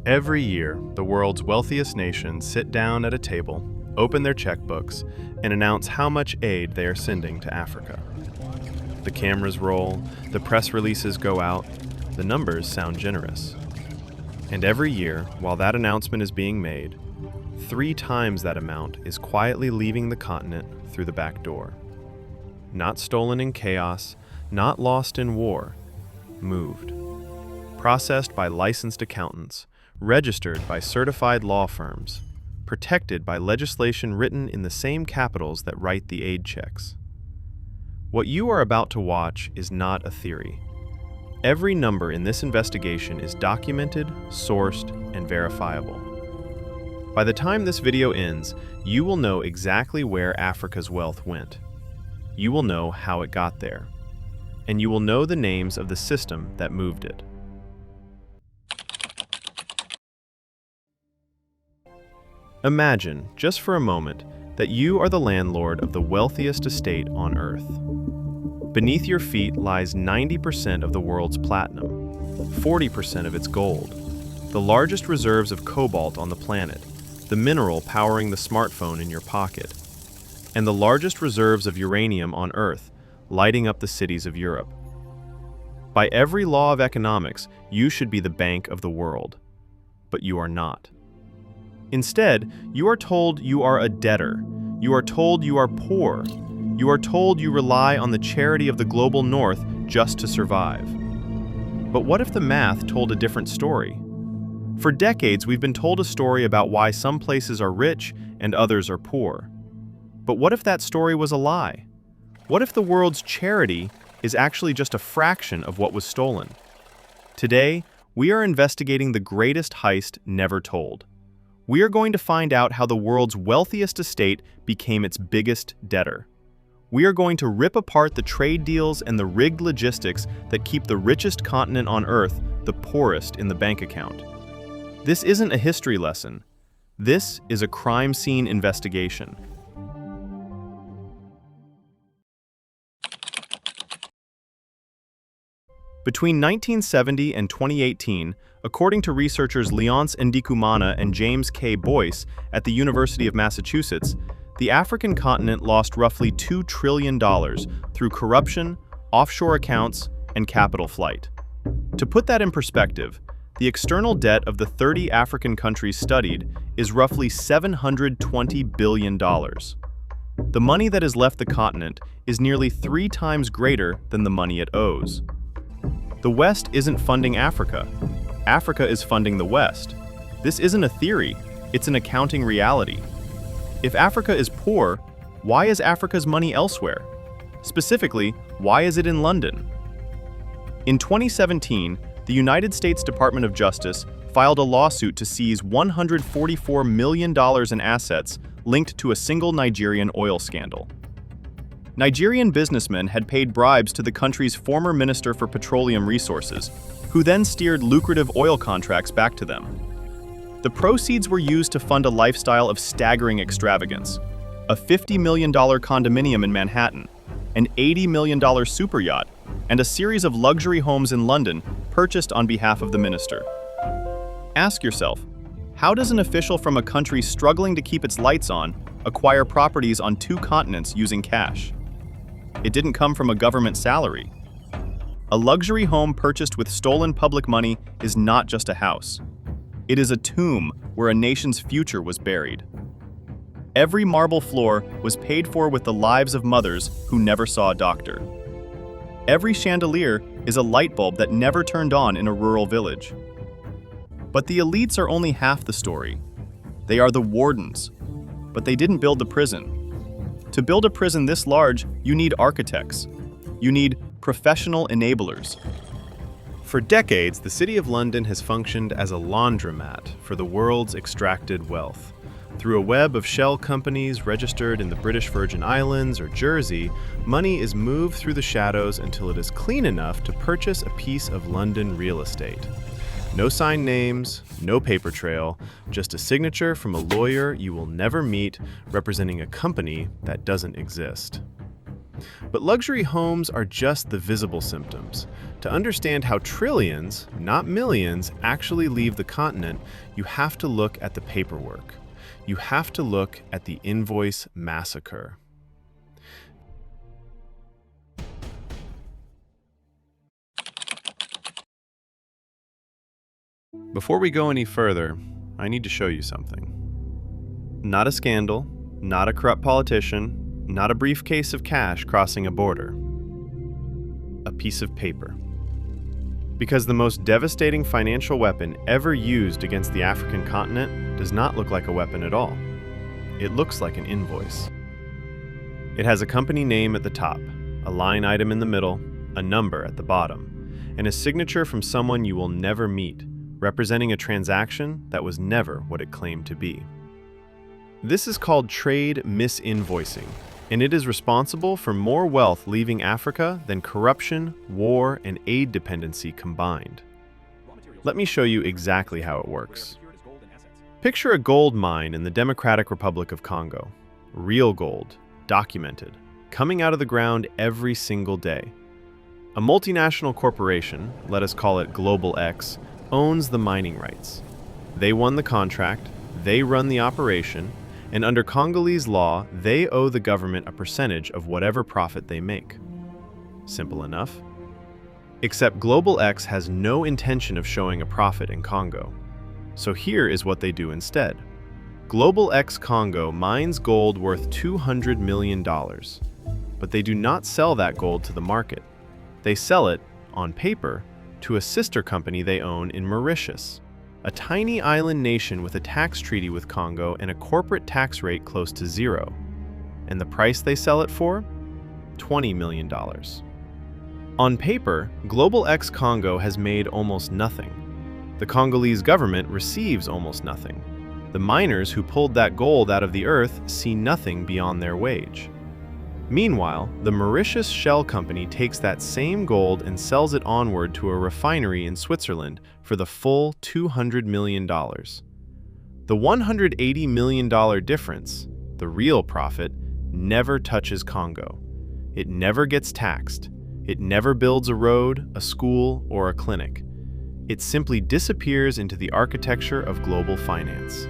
Every year, the world's wealthiest nations sit down at a table, open their checkbooks, and announce how much aid they are sending to Africa. The cameras roll, the press releases go out, the numbers sound generous. And every year, while that announcement is being made, 3 times that amount is quietly leaving the continent through the back door. Not stolen in chaos, not lost in war, moved. Processed by licensed accountants, registered by certified law firms, protected by legislation written in the same capitals that write the aid checks. What you are about to watch is not a theory. Every number in this investigation is documented, sourced, and verifiable. By the time this video ends, you will know exactly where Africa's wealth went. You will know how it got there. And you will know the names of the system that moved it. Imagine, just for a moment, that you are the landlord of the wealthiest estate on Earth. Beneath your feet lies 90% of the world's platinum, 40% of its gold, the largest reserves of cobalt on the planet, the mineral powering the smartphone in your pocket, and the largest reserves of uranium on Earth, lighting up the cities of Europe. By every law of economics, you should be the bank of the world, but you are not. Instead, you are told you are a debtor. You are told you are poor. You are told you rely on the charity of the global north just to survive. But what if the math told a different story? For decades, we've been told a story about why some places are rich and others are poor. But what if that story was a lie? What if the world's charity is actually just a fraction of what was stolen? Today, we are investigating the greatest heist never told. We are going to find out how the world's wealthiest estate became its biggest debtor. We are going to rip apart the trade deals and the rigged logistics that keep the richest continent on Earth the poorest in the bank account. This isn't a history lesson. This is a crime scene investigation. Between 1970 and 2018, according to researchers Leonce Ndikumana and James K. Boyce at the University of Massachusetts, the African continent lost roughly $2 trillion through corruption, offshore accounts, and capital flight. To put that in perspective, the external debt of the 30 African countries studied is roughly $720 billion. The money that has left the continent is nearly 3 times greater than the money it owes. The West isn't funding Africa. Africa is funding the West. This isn't a theory, it's an accounting reality. If Africa is poor, why is Africa's money elsewhere? Specifically, why is it in London? In 2017, the United States Department of Justice filed a lawsuit to seize $144 million in assets linked to a single Nigerian oil scandal. Nigerian businessmen had paid bribes to the country's former Minister for Petroleum Resources, who then steered lucrative oil contracts back to them. The proceeds were used to fund a lifestyle of staggering extravagance: a $50 million condominium in Manhattan, an $80 million super yacht, and a series of luxury homes in London purchased on behalf of the minister. Ask yourself, how does an official from a country struggling to keep its lights on acquire properties on 2 continents using cash? It didn't come from a government salary. A luxury home purchased with stolen public money is not just a house. It is a tomb where a nation's future was buried. Every marble floor was paid for with the lives of mothers who never saw a doctor. Every chandelier is a light bulb that never turned on in a rural village. But the elites are only half the story. They are the wardens, but they didn't build the prison. To build a prison this large, you need architects. You need professional enablers. For decades, the City of London has functioned as a laundromat for the world's extracted wealth. Through a web of shell companies registered in the British Virgin Islands or Jersey, money is moved through the shadows until it is clean enough to purchase a piece of London real estate. No signed names, no paper trail, just a signature from a lawyer you will never meet representing a company that doesn't exist. But luxury homes are just the visible symptoms. To understand how trillions, not millions, actually leave the continent, you have to look at the paperwork. You have to look at the invoice massacre. Before we go any further, I need to show you something. Not a scandal, not a corrupt politician, not a briefcase of cash crossing a border. A piece of paper. Because the most devastating financial weapon ever used against the African continent does not look like a weapon at all. It looks like an invoice. It has a company name at the top, a line item in the middle, a number at the bottom, and a signature from someone you will never meet, representing a transaction that was never what it claimed to be. This is called trade misinvoicing, and it is responsible for more wealth leaving Africa than corruption, war, and aid dependency combined. Let me show you exactly how it works. Picture a gold mine in the Democratic Republic of Congo. Real gold, documented, coming out of the ground every single day. A multinational corporation, let us call it Global X, owns the mining rights. They won the contract, they run the operation, and under Congolese law, they owe the government a percentage of whatever profit they make. Simple enough. Except Global X has no intention of showing a profit in Congo. So here is what they do instead. Global X Congo mines gold worth $200 million, but they do not sell that gold to the market. They sell it, on paper, to a sister company they own in Mauritius, a tiny island nation with a tax treaty with Congo and a corporate tax rate close to zero. And the price they sell it for? $20 million. On paper, Global X Congo has made almost nothing. The Congolese government receives almost nothing. The miners who pulled that gold out of the earth see nothing beyond their wage. Meanwhile, the Mauritius Shell Company takes that same gold and sells it onward to a refinery in Switzerland for the full $200 million. The $180 million difference, the real profit, never touches Congo. It never gets taxed. It never builds a road, a school, or a clinic. It simply disappears into the architecture of global finance.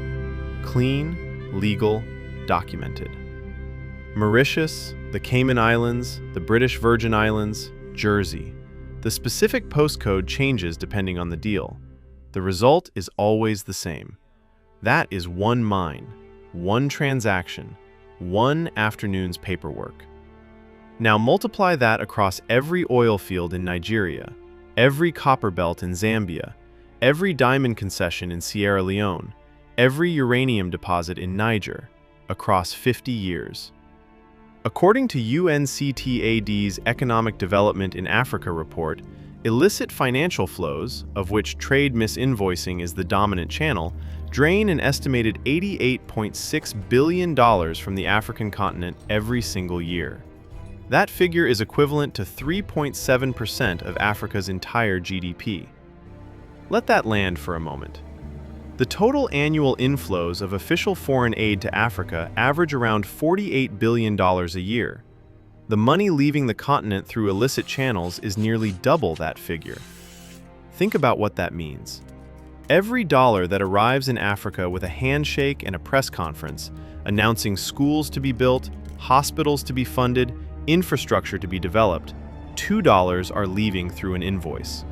Clean, legal, documented. Mauritius, the Cayman Islands, the British Virgin Islands, Jersey. The specific postcode changes depending on the deal. The result is always the same. That is one mine, one transaction, one afternoon's paperwork. Now multiply that across every oil field in Nigeria, every copper belt in Zambia, every diamond concession in Sierra Leone, every uranium deposit in Niger, across 50 years. According to UNCTAD's Economic Development in Africa report, illicit financial flows, of which trade misinvoicing is the dominant channel, drain an estimated $88.6 billion from the African continent every single year. That figure is equivalent to 3.7% of Africa's entire GDP. Let that land for a moment. The total annual inflows of official foreign aid to Africa average around $48 billion a year. The money leaving the continent through illicit channels is nearly double that figure. Think about what that means. Every dollar that arrives in Africa with a handshake and a press conference, announcing schools to be built, hospitals to be funded, infrastructure to be developed, $2 are leaving through an invoice,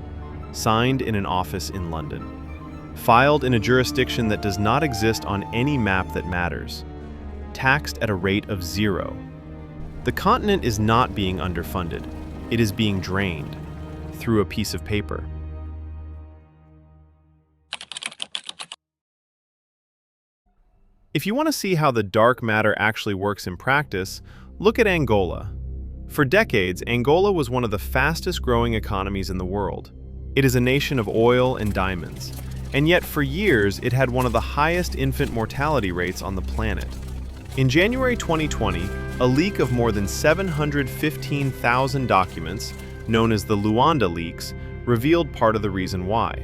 signed in an office in London. Filed in a jurisdiction that does not exist on any map that matters, taxed at a rate of 0. The continent is not being underfunded, it is being drained through a piece of paper. If you want to see how the dark matter actually works in practice, look at Angola. For decades, Angola was one of the fastest growing economies in the world. It is a nation of oil and diamonds. And yet for years, it had one of the highest infant mortality rates on the planet. In January 2020, a leak of more than 715,000 documents, known as the Luanda leaks, revealed part of the reason why.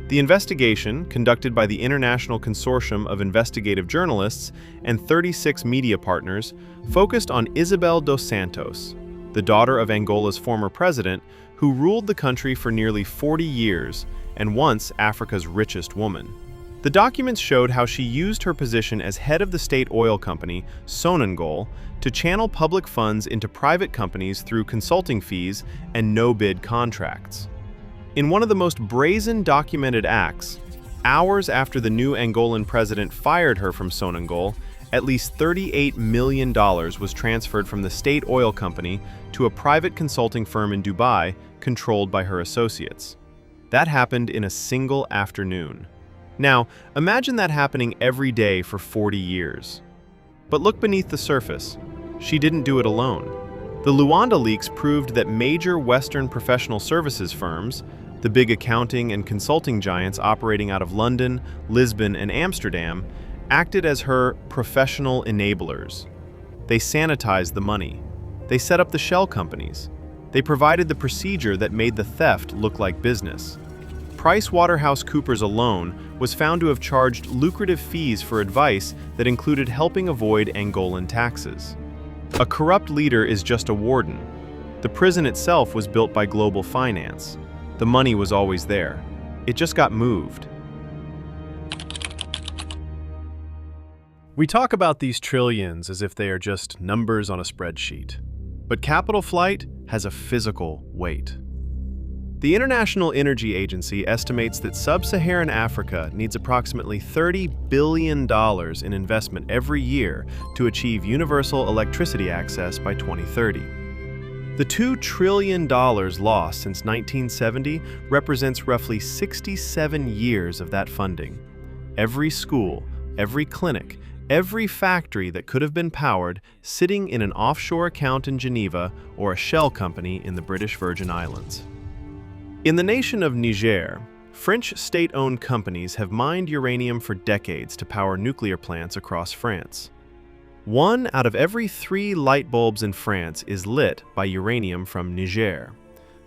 The investigation, conducted by the International Consortium of Investigative Journalists and 36 media partners, focused on Isabel dos Santos, the daughter of Angola's former president, who ruled the country for nearly 40 years and once Africa's richest woman. The documents showed how she used her position as head of the state oil company, Sonangol, to channel public funds into private companies through consulting fees and no-bid contracts. In one of the most brazen documented acts, hours after the new Angolan president fired her from Sonangol, at least $38 million was transferred from the state oil company to a private consulting firm in Dubai controlled by her associates. That happened in a single afternoon. Now, imagine that happening every day for 40 years. But look beneath the surface. She didn't do it alone. The Luanda leaks proved that major Western professional services firms, the big accounting and consulting giants operating out of London, Lisbon, and Amsterdam, acted as her professional enablers. They sanitized the money. They set up the shell companies. They provided the procedure that made the theft look like business. PricewaterhouseCoopers alone was found to have charged lucrative fees for advice that included helping avoid Angolan taxes. A corrupt leader is just a warden. The prison itself was built by global finance. The money was always there. It just got moved. We talk about these trillions as if they are just numbers on a spreadsheet. But capital flight has a physical weight. The International Energy Agency estimates that sub-Saharan Africa needs approximately $30 billion in investment every year to achieve universal electricity access by 2030. The $2 trillion lost since 1970 represents roughly 67 years of that funding. Every school, every clinic, every factory that could have been powered sitting in an offshore account in Geneva or a shell company in the British Virgin Islands. In the nation of Niger, French state-owned companies have mined uranium for decades to power nuclear plants across France. 1 out of every 3 light bulbs in France is lit by uranium from Niger.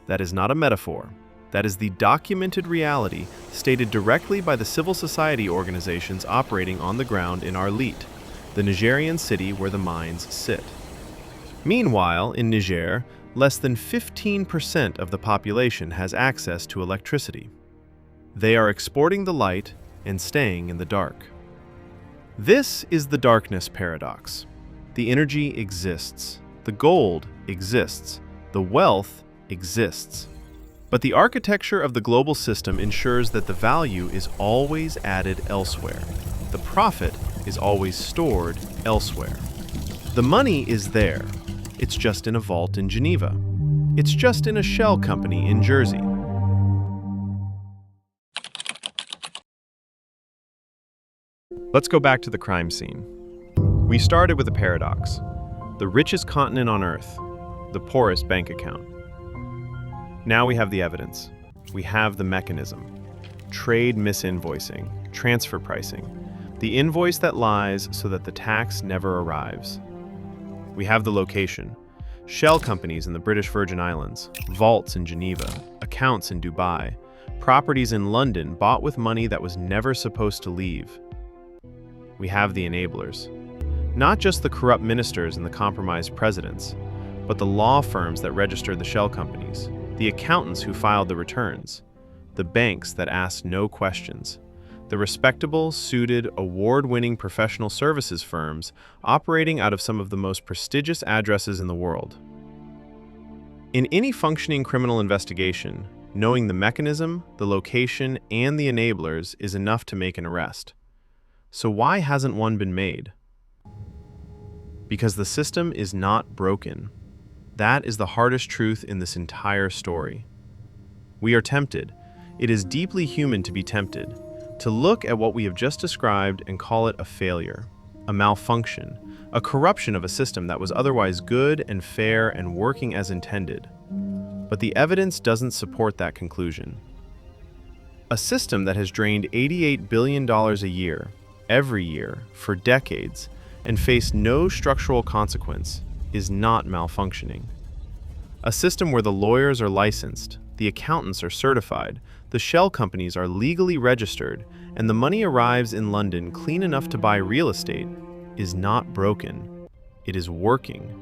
That is not a metaphor. That is the documented reality stated directly by the civil society organizations operating on the ground in Arlit, the Nigerian city where the mines sit. Meanwhile, in Niger, less than 15% of the population has access to electricity. They are exporting the light and staying in the dark. This is the darkness paradox. The energy exists. The gold exists. The wealth exists. But the architecture of the global system ensures that the value is always added elsewhere. The profit is always stored elsewhere. The money is there. It's just in a vault in Geneva. It's just in a shell company in Jersey. Let's go back to the crime scene. We started with a paradox. The richest continent on Earth, the poorest bank account. Now we have the evidence. We have the mechanism. Trade misinvoicing, transfer pricing, the invoice that lies so that the tax never arrives. We have the location. Shell companies in the British Virgin Islands, vaults in Geneva, accounts in Dubai, properties in London bought with money that was never supposed to leave. We have the enablers. Not just the corrupt ministers and the compromised presidents, but the law firms that registered the shell companies, the accountants who filed the returns, the banks that asked no questions, the respectable, suited, award-winning professional services firms operating out of some of the most prestigious addresses in the world. In any functioning criminal investigation, knowing the mechanism, the location, and the enablers is enough to make an arrest. So why hasn't one been made? Because the system is not broken. That is the hardest truth in this entire story. We are tempted. It is deeply human to be tempted, to look at what we have just described and call it a failure, a malfunction, a corruption of a system that was otherwise good and fair and working as intended. But the evidence doesn't support that conclusion. A system that has drained $88 billion a year, every year, for decades, and faced no structural consequence, is not malfunctioning. A system where the lawyers are licensed, the accountants are certified, the shell companies are legally registered, and the money arrives in London clean enough to buy real estate, is not broken. It is working.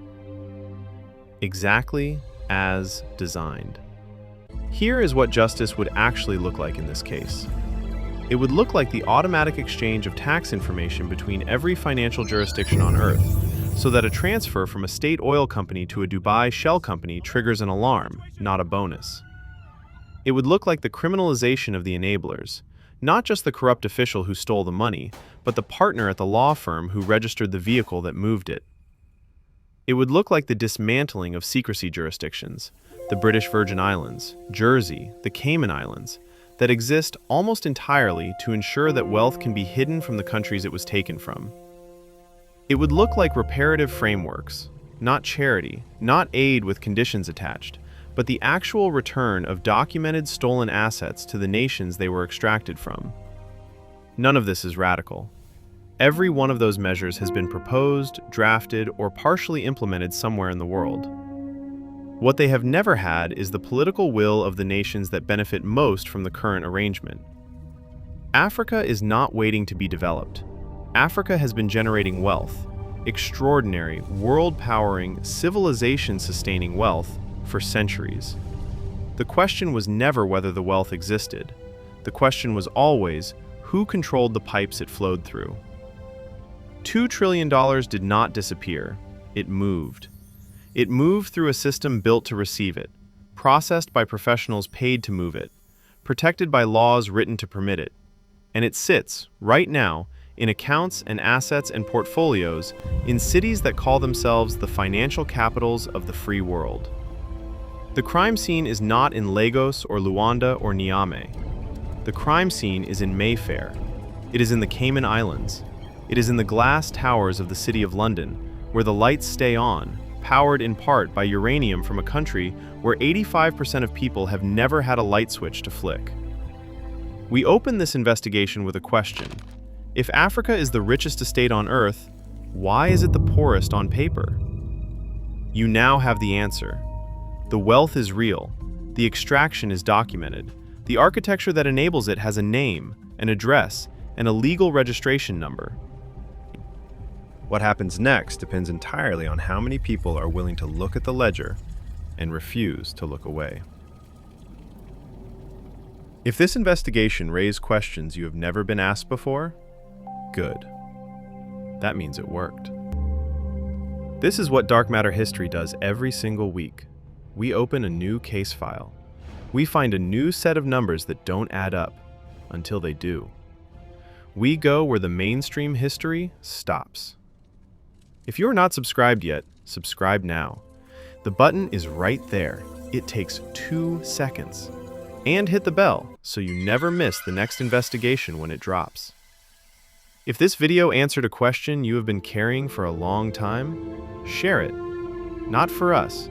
exactly as designed. Here is what justice would actually look like in this case. It would look like the automatic exchange of tax information between every financial jurisdiction on Earth, so that a transfer from a state oil company to a Dubai shell company triggers an alarm, not a bonus. It would look like the criminalization of the enablers, not just the corrupt official who stole the money, but the partner at the law firm who registered the vehicle that moved it. It would look like the dismantling of secrecy jurisdictions, the British Virgin Islands, Jersey, the Cayman Islands, that exist almost entirely to ensure that wealth can be hidden from the countries it was taken from. It would look like reparative frameworks, not charity, not aid with conditions attached, but the actual return of documented stolen assets to the nations they were extracted from. None of this is radical. Every one of those measures has been proposed, drafted, or partially implemented somewhere in the world. What they have never had is the political will of the nations that benefit most from the current arrangement. Africa is not waiting to be developed. Africa has been generating wealth, extraordinary, world-powering, civilization-sustaining wealth, for centuries. The question was never whether the wealth existed. The question was always who controlled the pipes it flowed through. $2 trillion did not disappear. It moved. It moved through a system built to receive it, processed by professionals paid to move it, protected by laws written to permit it. And it sits, right now, in accounts and assets and portfolios in cities that call themselves the financial capitals of the free world. The crime scene is not in Lagos or Luanda or Niamey. The crime scene is in Mayfair. It is in the Cayman Islands. It is in the glass towers of the City of London, where the lights stay on, powered in part by uranium from a country where 85% of people have never had a light switch to flick. We open this investigation with a question. If Africa is the richest estate on Earth, why is it the poorest on paper? You now have the answer. The wealth is real. The extraction is documented. The architecture that enables it has a name, an address, and a legal registration number. What happens next depends entirely on how many people are willing to look at the ledger and refuse to look away. If this investigation raised questions you have never been asked before, good. That means it worked. This is what Dark Matter History does every single week. We open a new case file. We find a new set of numbers that don't add up until they do. We go where the mainstream history stops. If you're not subscribed yet, subscribe now. The button is right there. It takes 2 seconds. And hit the bell so you never miss the next investigation when it drops. If this video answered a question you have been carrying for a long time, share it. Not for us.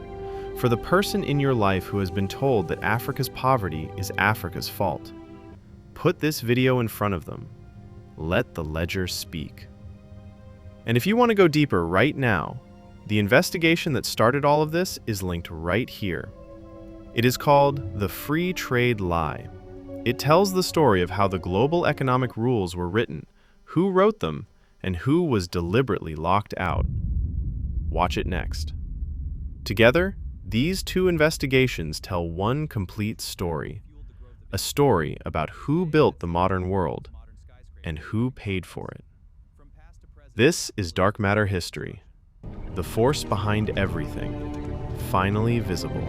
For the person in your life who has been told that Africa's poverty is Africa's fault. Put this video in front of them. Let the ledger speak. And if you want to go deeper right now, the investigation that started all of this is linked right here. It is called The Free Trade Lie. It tells the story of how the global economic rules were written, who wrote them, and who was deliberately locked out. Watch it next. Together, these two investigations tell one complete story. A story about who built the modern world and who paid for it. This is Dark Matter History, the force behind everything, finally visible.